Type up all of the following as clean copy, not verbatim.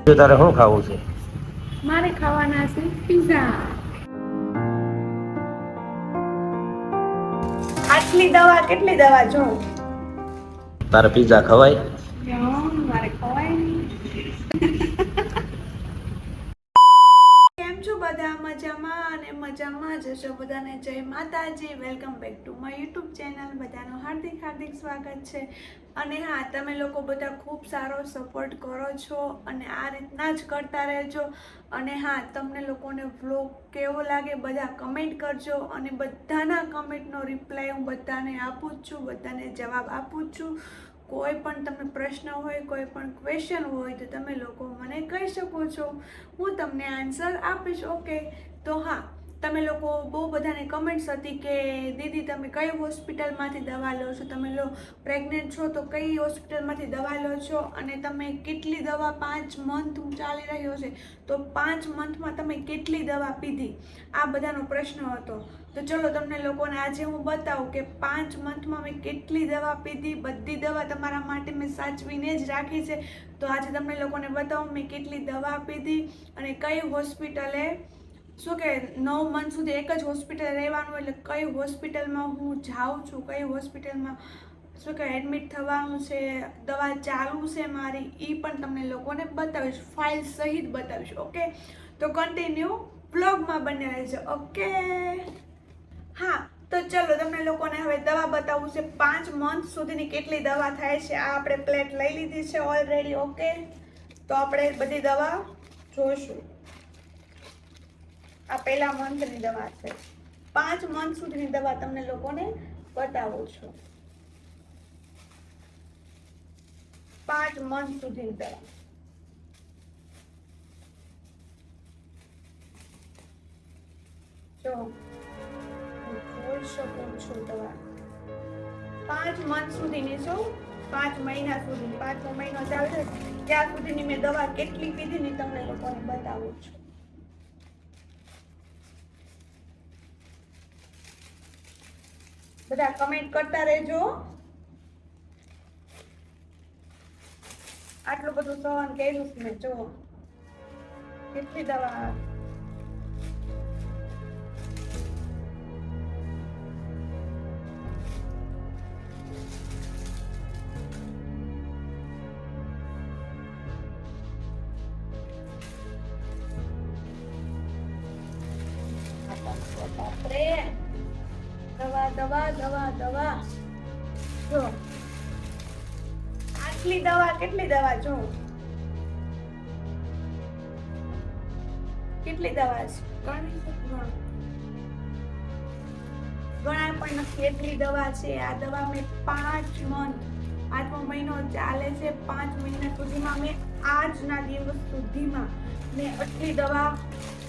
જો તારે શું ખાવું છે? મારે ખાવાના છે પિઝા. આટલી દવા કેટલી દવા જો? તારે પિઝા ખવાય? મારે ખવાય નહીં. કેમ છો બધા? મજામાં અને મજામાં જ હશો. બધાને જય માતાજી. Welcome back to my YouTube channel. બધાનું હાર્દિક હાર્દિક સ્વાગત છે. અને હા, તમે લોકો બધા ખૂબ સારો સપોર્ટ કરો છો અને આ રીતના જ કરતા રહેજો. અને હા, તમને લોકોને વ્લોગ કેવો લાગે બધા કમેન્ટ કરજો અને બધાના કમેન્ટનો રિપ્લાય હું બધાને આપું જ છું, બધાને જવાબ આપું જ છું. કોઈ પણ તમને પ્રશ્ન હોય, કોઈ પણ ક્વેશ્ચન હોય તો તમે લોકો મને કહી શકો છો, હું તમને આન્સર આપીશ. ઓકે, તો હા, તમે લોકો બહુ બધાને કમેન્ટ્સ હતી કે દીદી તમે કઈ હોસ્પિટલમાંથી દવા લો છો, તમે પ્રેગ્નેન્ટ છો તો કઈ હોસ્પિટલમાંથી દવા લો છો અને તમે કેટલી દવા 5 મંથ ચાલી રહ્યો છે તો 5 મંથમાં તમે કેટલી દવા પીધી, આ બધાનો પ્રશ્ન હતો. તો ચલો તમને લોકોને આજે હું બતાવું કે 5 મંથમાં મેં કેટલી દવા પીધી. બધી દવા તમારા માટે મેં સાચવીને જ રાખી છે. તો આજે તમને લોકોને બતાવું મેં કેટલી દવા પીધી અને કઈ હોસ્પિટલે, શું કે 9 મંથ સુધી એક જ હોસ્પિટલ રહેવાનું, એટલે કઈ હોસ્પિટલમાં હું જાઉં છું, કઈ હોસ્પિટલમાં શું કે એડમિટ થવાનું છે, દવા ચાલુ છે મારી, એ પણ તમને લોકોને બતાવીશ, ફાઇલ સહિત બતાવીશ. ઓકે, તો કન્ટિન્યુ બ્લોગમાં બને રહેજો. ઓકે, હા, તો ચલો તમને લોકોને હવે દવા બતાવું છે. 5 મંથ સુધીની કેટલી દવા થાય છે. આ આપણે પ્લેટ લઈ લીધી છે ઓલરેડી. ઓકે, તો આપણે બધી દવા જોઈશું. આ પહેલા મંથની દવા છે. 5 મંથ સુધીની દવા તમને લોકોને બતાવું છું. 5 મંથ સુધીની દવા. જો જોઈ શકો છો દવા 5 મંથ સુધીની છો, 5 મહિના સુધી, 5મો મહિનો ચાલશે ત્યાં સુધીની મેં દવા કેટલી પીધી ની તમને લોકોને બતાવું છું. બધા કમેન્ટ કરતા રહેજો. આટલું બધું સહન કર્યું છે મેં. જો કેટલી દવા. દવા દવા દવા દવા. જો આટલી દવા, કેટલી દવા જો, કેટલી દવા છે ગણા પણ નથી, એટલી દવા છે. આ દવા મેં 5 મંથ, 5મો મહિનો ચાલે છે, 5 મહિના સુધીમાં મેં આજના દિવસ સુધીમાં મેં આટલી દવા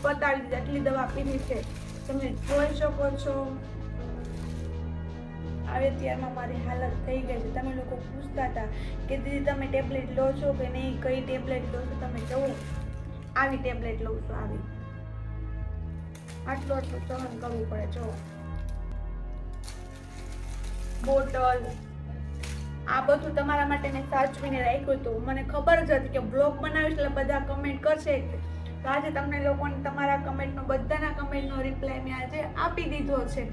પતાવી દીધી, આટલી દવા પીધી છે. તમે જોઈ શકો છો. હવે ત્યારમાં મારી હાલત થઈ ગઈ છે. તમે લોકો પૂછતા હતા કે દીદી તમે ટેબ્લેટ લો છો કે નહીં, કઈ ટેબ્લેટ લો છો. તમે જુઓ, આવી ટેબ્લેટ લઉં છું, આવી. આટલું આટલું સહન કરવું પડે. જો બોટલ, આ બધું તમારા માટે મેં સાચવીને રાખ્યું હતું. મને ખબર જ હતી કે બ્લોગ બનાવીશ એટલે બધા કમેન્ટ કરશે. તો આજે તમને લોકોને તમારા કમેન્ટનો, બધાના કમેન્ટનો રિપ્લાય મેં આજે આપી દીધો છે.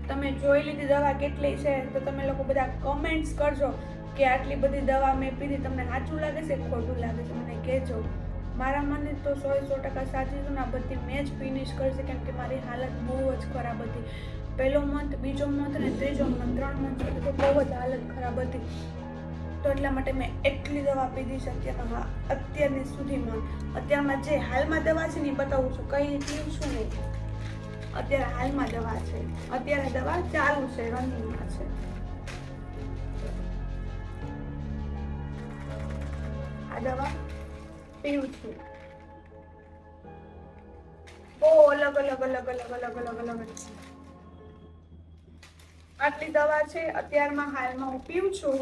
તમે જોઈ લીધી દવા કેટલી છે, તો તમે લોકો બધા કમેન્ટ્સ કરજો કે આટલી બધી દવા મેં પીધી. તમને સાચું લાગે છે ખોટું લાગે છે મને કહેજો. મારા મને તો 100% સાચી છે ને. આ બધી મેં જ ફિનિશ કરી છે, કેમ કે મારી હાલત બહુ જ ખરાબ હતી. પહેલો મંથ, બીજો મંથ અને ત્રીજો મંથ, 3 મંથ સુધી તો બહુ જ હાલત ખરાબ હતી. તો એટલા માટે મેં એટલી દવા પીધી છે અત્યારમાં. હા, અત્યારની સુધીમાં, અત્યારમાં જે હાલમાં દવા છે ને એ બતાવું છું, કઈ પીવું છું નહીં. અત્યારે હાલમાં દવા છે, અત્યારે દવા ચાલુ છે, રનિંગમાં છે. આ દવા પીવું છું. બહુ અલગ અલગ અલગ અલગ અલગ અલગ અલગ આટલી દવા છે અત્યારમાં હાલમાં હું પીવું છું.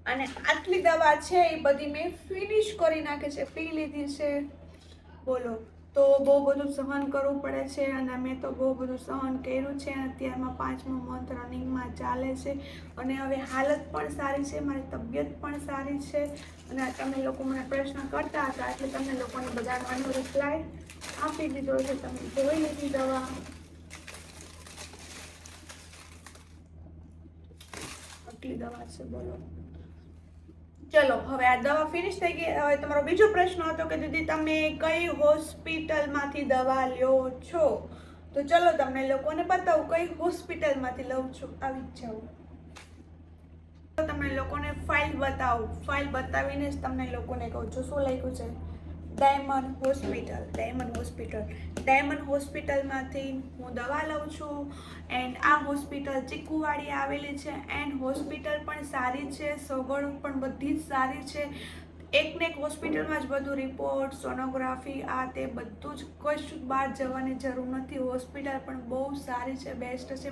અને આટલી દવા છે એ બધી મેં ફિનિશ કરી નાખી છે, પી લીધી છે. બોલો, તો બહુ બધું સહન કરવું પડે છે અને મેં તો બહુ બધું સહન કર્યું છે અને અત્યારમાં 5મો મંથ રનિંગમાં ચાલે છે અને હવે હાલત પણ સારી છે, મારી તબિયત પણ સારી છે અને તમે લોકો મને પ્રશ્ન કરતા હતા એટલે તમને લોકોને બધાનો રિપ્લાય આપી દીધો છે. તમે જોઈ લીધી દવા. આટલી દવા છે, બોલો. ચલો હવે આ દવા ફિનિશ થઈ ગઈ. હવે તમારો બીજો પ્રશ્ન હતો કે દીદી તમે કઈ હોસ્પિટલમાંથી દવા લ્યો છો, તો ચલો તમને લોકોને બતાવું કઈ હોસ્પિટલમાંથી લઉં છું. આવી જ જાઉં તમને લોકોને ફાઇલ બતાવું. ફાઇલ બતાવીને જ તમને લોકોને કહું છું શું લખ્યું છે. Diamond hospital. ડાયમંડ હોસ્પિટલમાંથી હું દવા લઉં છું એન્ડ આ હોસ્પિટલ ચીકુવાડી આવેલી છે એન્ડ હોસ્પિટલ પણ સારી છે, સગવડ પણ બધી જ સારી છે. એકને એક હોસ્પિટલમાં જ બધું રિપોર્ટ, સોનોગ્રાફી, આ તે બધું જ, કશું બહાર જવાની જરૂર નથી. હોસ્પિટલ પણ બહુ સારી છે, બેસ્ટ છે.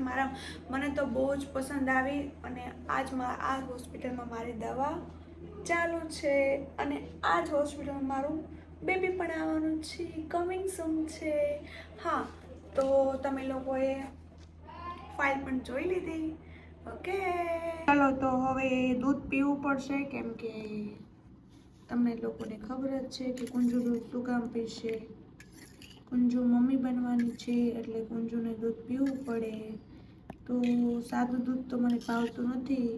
મને તો બહુ જ પસંદ આવી અને આ હોસ્પિટલમાં મારી દવા ચાલુ છે અને આ જ હોસ્પિટલમાં મારું બેબી પણ આવવાનું છે, કમિંગ સૂન છે. હા, તો તમે લોકોએ ફાઇલ પણ જોઈ લીધી. ઓકે, ચાલો તો હવે દૂધ પીવું પડશે કેમ કે તમને લોકોને ખબર જ છે કે કુંજુ દૂધ શું કામ પીશે. કુંજુ મમ્મી બનવાની છે એટલે કુંજુને દૂધ પીવું પડે. તો સાદું દૂધ તો મને ભાવતું નથી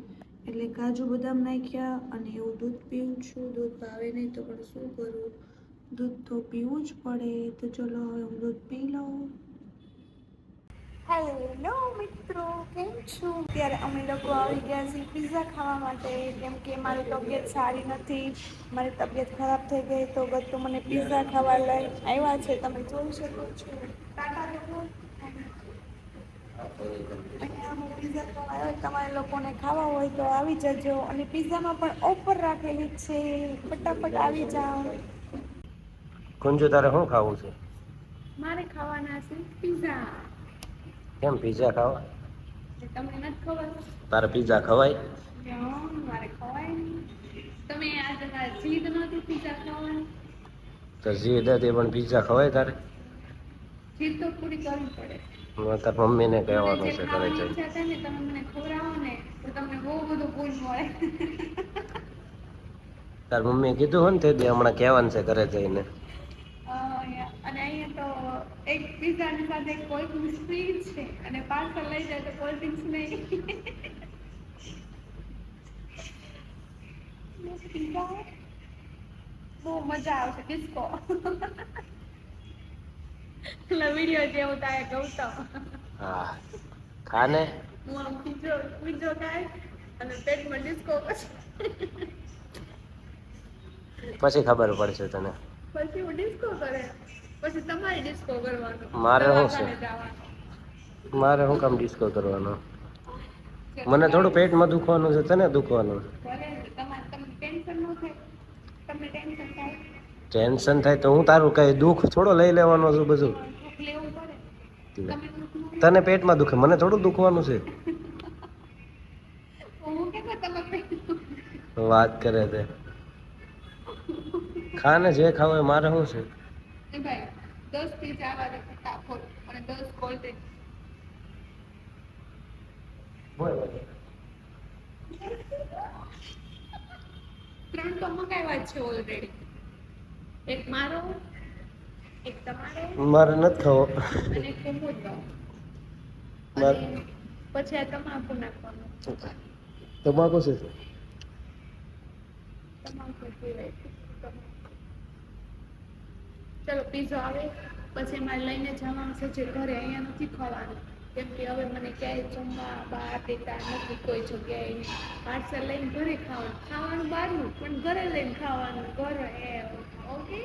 એટલે કાજુ બદામ નાખ્યા અને એવું દૂધ પીવું છું. દૂધ ભાવે નહીં તો પણ શું કરું, દૂધ તો પીવું જ પડે. તો ચલો હવે હું દૂધ પી લઉં. હેલો મિત્રો, કેમ છો? અત્યારે અમે લોકો આવી ગયા છીએ પિઝા ખાવા માટે કેમ કે મારી તબિયત સારી નથી, મારી તબિયત ખરાબ થઈ ગઈ તો બધું મને પિઝા ખાવા લઈ આવ્યા છે. તમે જોઈ શકો છો. ટાટા લોકો પિઝા ખાવા આવ્યા. તમારે લોકોને ખાવા હોય તો આવી જજો અને પિઝામાં પણ ઓફર રાખેલી છે, ફટાફટ આવી જાઓ. કુંજુ તારે શું ખાવું છે? મારે ખાવાના છે પિઝા. કેમ પિઝા ખાવા? તમને નથી ખબર? તારે પિઝા ખવાય? મારે ખવાય નહીં. તમે આજે મારે જીદ નહોતી પિઝા ખાવાની. તો જીદ હતી પણ પિઝા ખવાય તારે? જીદ તો પૂરી કરવી પડે. તાર મમ્મીને કહેવાનું મને જે છે ઘરે ખાવાની જઈને. ઈચ્છા થાય ને તમે મને ખવડાવો ને તો તમને બહુ બધું ગુણ મળે. તાર મમ્મીએ કીધું હોય ને તે દી હમણાં કહેવાનું છે ઘરે જઈને. અને અહીંયા તો એક પિઝાની સાથે કોલ્ડ ડ્રિંક્સ ફ્રી છે અને પાર્સલ લઈ જાય તો કોલ્ડ ડ્રિંક્સ નહીં. પિઝા બહુ મજા આવશે. ડિસ્કો વિડીયો જેવું તારે કહું તો. હા, ખાને હું આમ પીઝો ખાય અને પેટમાં ડિસ્કો પછી ખબર પડશે તને. પછી હું ડિસ્કો કરે પછી તમારે ડિસ્કો કરવાનો. મારે શું છે? દવાખાને જવાનું. મારે શું કામ ડિસ્કો કરવાનો? મને થોડું પેટમાં દુખવાનું છે, તને દુખવાનું. તમને ટેન્શન ન થાય? તમને ટેન્શન થાય? ટેન્શન થાય તો હું તારું કઈ દુઃખ થોડો લઈ લેવાનો છું બધું. દુઃખ લેવું પડે. તમે દુઃખ ન તને પેટમાં દુખે, મને થોડું દુખવાનું છે. હું કેમ તમે પેટ વાત કરે તે. ખાને જે ખાવ એ મારે શું છે? એ ભાઈ 10 પિઝા વાળા ફટાફટ અને 10 કોલ્ડ ડ્રિંક. બોલ. 3 તો મંગાવ્યા છે ઓલરેડી. એક મારો, એક તમારો, મારે નથી ખાવો. અને એક કુમુદનો. મારે અને પછી આ તમાકુ નાખવાનું. તમાકુ છે? તમાકુ પીવાય. ચલો પિઝા આવે પછી મારે લઈને જવાનું છે જે ઘરે. અહીંયા નથી ખાવાનું કેમ કે હવે મને ક્યાંય જમવા બહાર દેતા નથી કોઈ જગ્યાએ. પાર્સલ લઈને ઘરે ખાવાનું બહારનું પણ ઘરે લઈને ખાવાનું. ઘરે ઓકે.